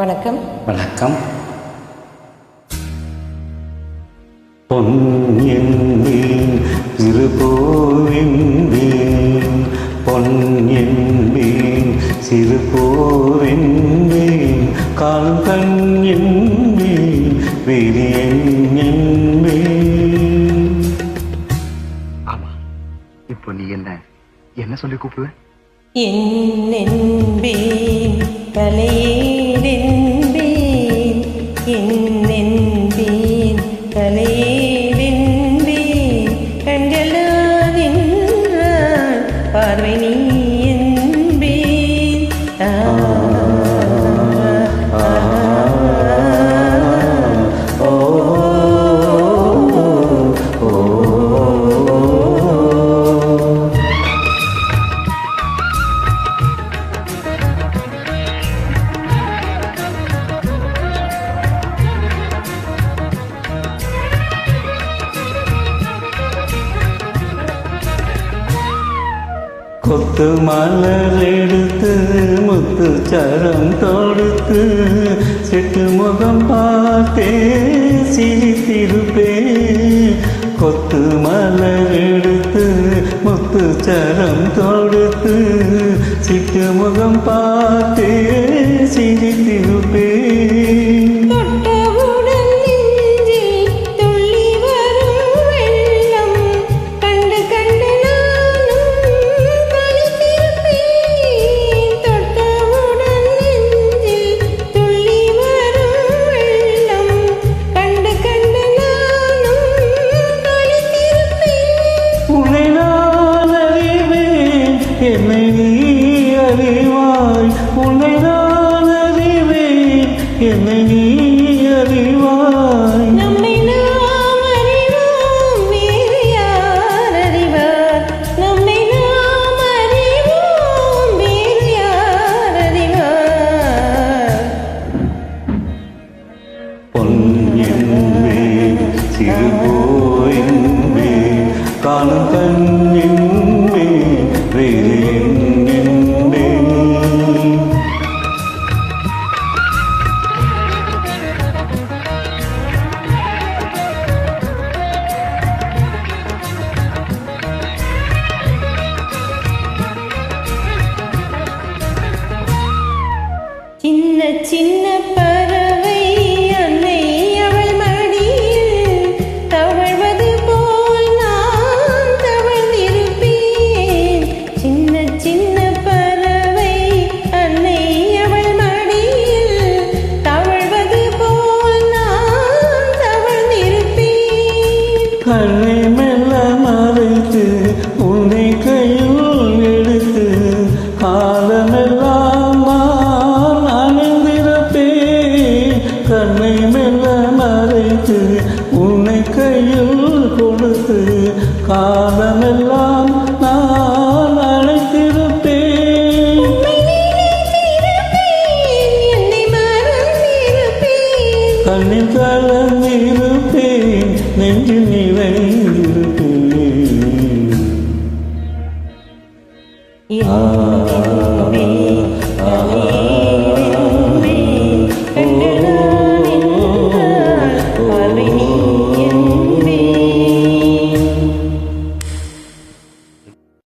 வணக்கம். வணக்கம். பொன் என்பேன் திருப்போவென்பேன், பொன் என்பேன் சிறுபோவென்பேன், கால் கண் என்பேன் விரியன் என்பேன். ஆமா, இப்போ நீ என்ன சொல்லி கூப்பிடுவ? என்னென்பேன் தலையேடென்பேன், என்னென்பேன் தலையேடென்பேன், கண்களால் பார்வை நீ என்பேன். கொத்து மலர் எடுத்து முத்து சரம் தொடுத்து செட்டு முகம் பார்த்தே சிரித்திருப்பேன். கொத்து மலர் எடுத்து முத்து சரம் தொடுத்து சிட்டு முகம் பார்த்தே சிரித்திருப்பேன். என்னை நீ அறிவாய், உன்னை நான் அறிவேன், என்னை நீ அறிவாய். நம்மை நாம் அறிவோம், வேறு யார் அறிவார்? நம்மை நாம் அறிவோம், வேறு யார் அறிவார்? பொன் என்பேன் சிறுபோ என்பேன், காணும் கண் என்பேன் வேறு என்பேன். சின்ன சின்ன பறவை அன்னை அவள் மடியில் தவழ்வது போல் நான் தவழ்ந்திருப்பேன். சின்ன சின்ன பறவை அன்னை அவள் மடியில் தவழ்வது போல் நான் தவழ்ந்திருப்பேன். கண்ணை மெல்ல மறைத்து உன்னை கையில் எடுத்து காலமெல்லாம் நான் அணிந்திருப்பேன். கண்ணை மெல்ல மறைத்து உன்னை கையில் கொடுத்து காலமெல்லாம் நான் அழைத்திருப்பேன். என்னை மறந்திருப்பேன். கண்ணில் கலந்திருப்பேன், நெஞ்சில் நிறைந்திருப்பேன். என்னென்பேன் தலையே